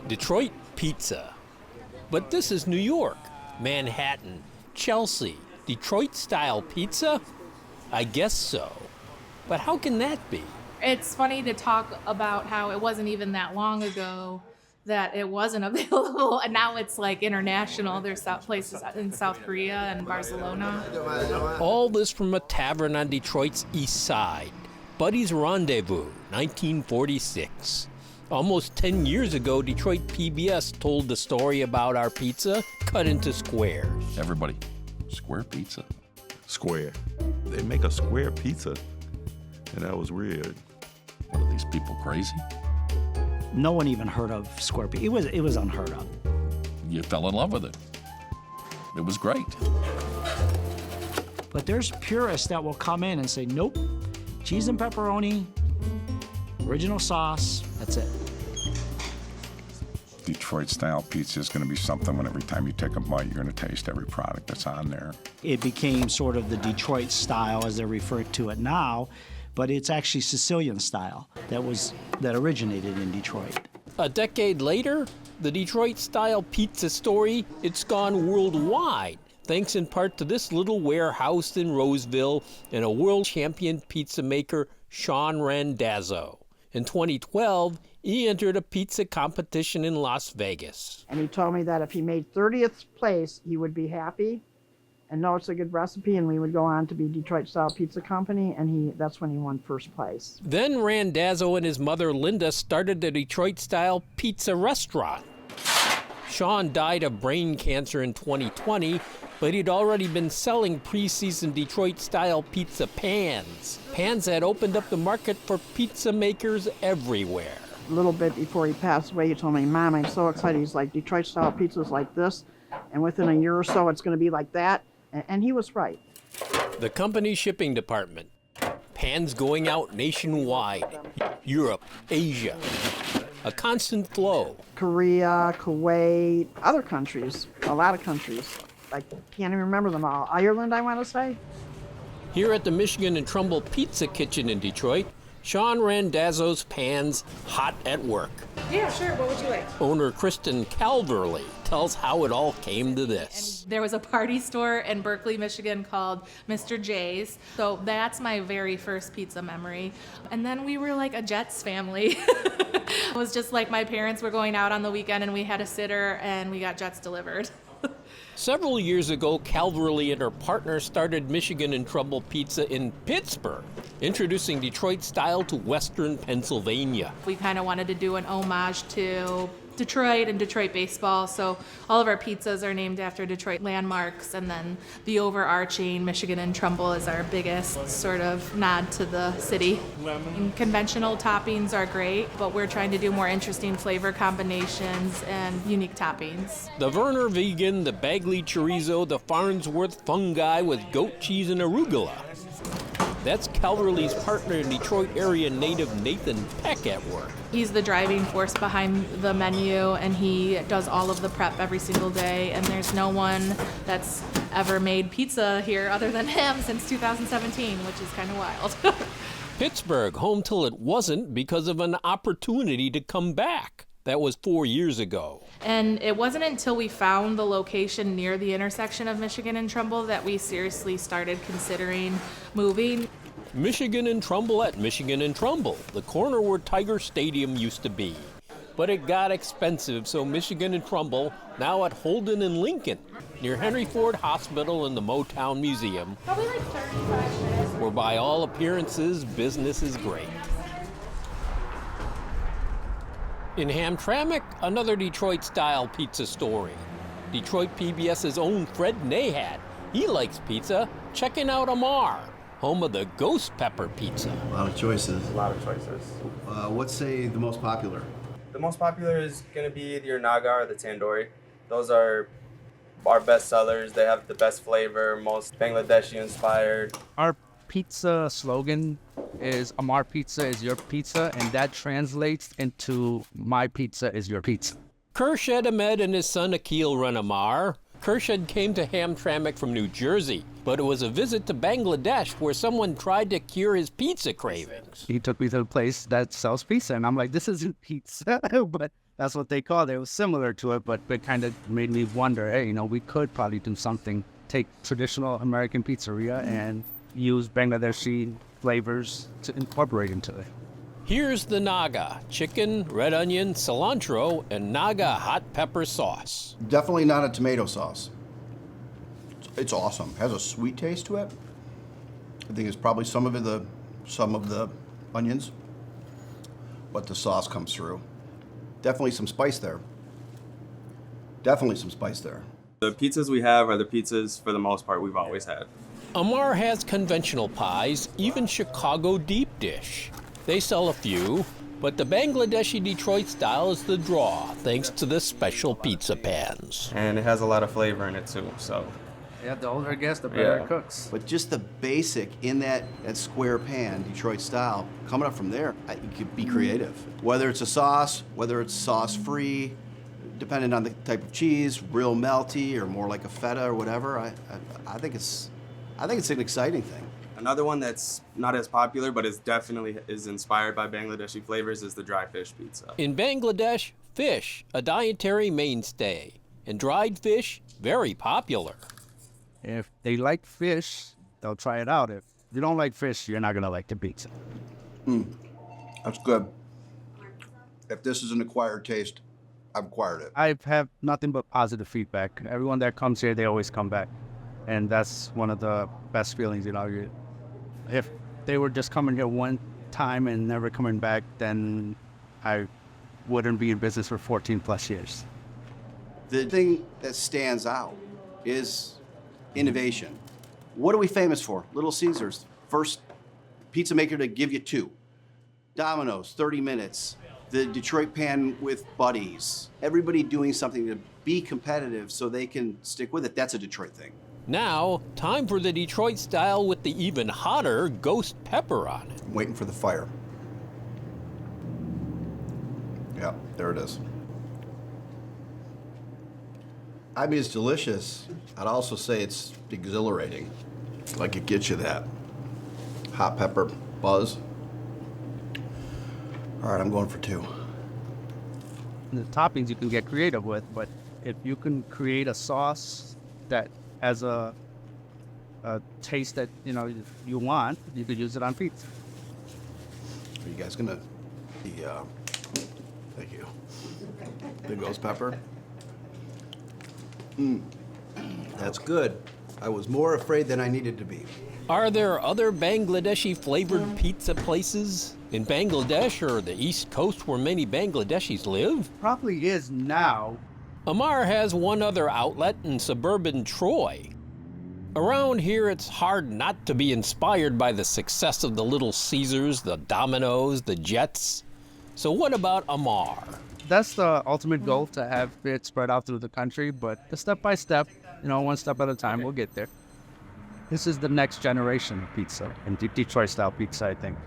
Detroit pizza. But this is New York, Manhattan, Chelsea. Detroit-style pizza? I guess so. But how can that be? It's funny to talk about how it wasn't even that long ago that it wasn't available, and now it's like international. There's places in South Korea and Barcelona. All this from a tavern on Detroit's east side. Buddy's Rendezvous, 1946. Almost 10 years ago, Detroit PBS told the story about our pizza cut into squares. Everybody, square pizza. Square. They make a square pizza, and that was weird. What are these people, crazy? No one even heard of square pizza. It was unheard of. You fell in love with it. It was great. But there's purists that will come in and say, nope, cheese and pepperoni, original sauce, that's it. Detroit-style pizza is going to be something when every time you take a bite, you're going to taste every product that's on there. It became sort of the Detroit style, as they're referring to it now, but it's actually Sicilian style that originated in Detroit. A decade later, the Detroit-style pizza story, it's gone worldwide, thanks in part to this little warehouse in Roseville and a world champion pizza maker, Sean Randazzo. In 2012, he entered a pizza competition in Las Vegas. And he told me that if he made 30th place, he would be happy and know it's a good recipe, and we would go on to be Detroit-style pizza company, and that's when he won first place. Then Randazzo and his mother Linda started the Detroit-style pizza restaurant. Sean died of brain cancer in 2020, but he'd already been selling pre-seasoned Detroit-style pizza pans. Pans that opened up the market for pizza makers everywhere. A little bit before he passed away, he told me, Mom, I'm so excited. He's like, Detroit-style pizza's like this, and within a year or so, it's going to be like that. And he was right. The company's shipping department. Pans going out nationwide. Europe, Asia. A constant flow. Korea, Kuwait, other countries, a lot of countries. I can't even remember them all. Ireland, I want to say. Here at the Michigan and Trumbull Pizza Kitchen in Detroit, Sean Randazzo's pans hot at work. Yeah, sure. What would you like? Owner Kristen Calverley tells how it all came to this. There was a party store in Berkeley, Michigan called Mr. J's. So that's my very first pizza memory. And then we were like a Jets family. It was just like my parents were going out on the weekend and we had a sitter and we got Jets delivered. Several years ago, Calverley and her partner started Michigan and Trumbull Pizza in Pittsburgh, introducing Detroit style to Western Pennsylvania. We kind of wanted to do an homage to Detroit and Detroit baseball, so all of our pizzas are named after Detroit landmarks, and then the overarching Michigan and Trumbull is our biggest sort of nod to the city. And conventional toppings are great, but we're trying to do more interesting flavor combinations and unique toppings. The Werner vegan, the Bagley chorizo, the Farnsworth fungi with goat cheese and arugula. That's Calverley's partner in Detroit area native Nathan Peck at work. He's the driving force behind the menu, and he does all of the prep every single day, and there's no one that's ever made pizza here other than him since 2017, which is kind of wild. Pittsburgh, home till it wasn't because of an opportunity to come back. That was 4 years ago. And it wasn't until we found the location near the intersection of Michigan and Trumbull that we seriously started considering moving. Michigan and Trumbull at Michigan and Trumbull, the corner where Tiger Stadium used to be. But it got expensive, so Michigan and Trumbull, now at Holden and Lincoln, near Henry Ford Hospital and the Motown Museum, Probably like 35 minutes. where by all appearances, business is great. In Hamtramck, another Detroit-style pizza story. Detroit PBS's own Fred Nahat, he likes pizza, checking out Amar, home of the Ghost Pepper Pizza. A lot of choices. A lot of choices. What's, say, the most popular? The most popular is going to be either your Naga or the Tandoori. Those are our best sellers. They have the best flavor, most Bangladeshi inspired. Our pizza slogan is Amar Pizza is your pizza, and that translates into my pizza is your pizza. Kershed Ahmed and his son Akil run Amar. Kershed came to Hamtramck from New Jersey, but it was a visit to Bangladesh where someone tried to cure his pizza cravings. He took me to a place that sells pizza, and I'm like, this isn't pizza, but That's what they called it. It was similar to it, but it kind of made me wonder, hey, we could probably do something, take traditional American pizzeria and use Bangladeshi flavors to incorporate into it. Here's the Naga: chicken, red onion, cilantro, and Naga hot pepper sauce. Definitely not a tomato sauce. It's awesome. Has a sweet taste to it. I think it's probably some of the onions, but the sauce comes through. Definitely some spice there. Definitely some spice there. The pizzas we have are the pizzas, for the most part, we've always had. Amar has conventional pies, even Chicago deep dish. They sell a few, but the Bangladeshi Detroit style is the draw, thanks to the special pizza pans. And it has a lot of flavor in it too, so. Yeah, the older it gets, the better Yeah. it cooks. But just the basic in that square pan, Detroit style, coming up from there, you could be creative. Whether it's a sauce, whether it's sauce-free, depending on the type of cheese, real melty or more like a feta or whatever, I think it's an exciting thing. Another one that's not as popular, but is definitely inspired by Bangladeshi flavors, is the dry fish pizza. In Bangladesh, fish, a dietary mainstay, and dried fish, very popular. If they like fish, they'll try it out. If you don't like fish, you're not going to like the pizza. That's good. If this is an acquired taste, I've acquired it. I've had nothing but positive feedback. Everyone that comes here, they always come back. And that's one of the best feelings, If they were just coming here one time and never coming back, then I wouldn't be in business for 14 plus years. The thing that stands out is innovation. What are we famous for? Little Caesars, first pizza maker to give you 2. Domino's, 30 minutes. The Detroit pan with buddies. Everybody doing something to be competitive so they can stick with it. That's a Detroit thing. Now, time for the Detroit style with the even hotter ghost pepper on it. I'm waiting for the fire. Yeah, there it is. I mean, it's delicious. I'd also say it's exhilarating. Like it gets you that hot pepper buzz. All right, I'm going for 2. The toppings you can get creative with, but if you can create a sauce that has a taste that you want, you could use it on pizza. Are you guys gonna thank you. The ghost pepper. That's good. I was more afraid than I needed to be. Are there other Bangladeshi flavored pizza places in Bangladesh or the East Coast where many Bangladeshis live? Probably is now. Amar has one other outlet in suburban Troy. Around here, it's hard not to be inspired by the success of the Little Caesars, the Domino's, the Jets. So what about Amar? That's the ultimate goal, to have it spread out through the country, but the step by step, one step at a time, we'll get there. This is the next generation of pizza, and Detroit-style pizza, I think.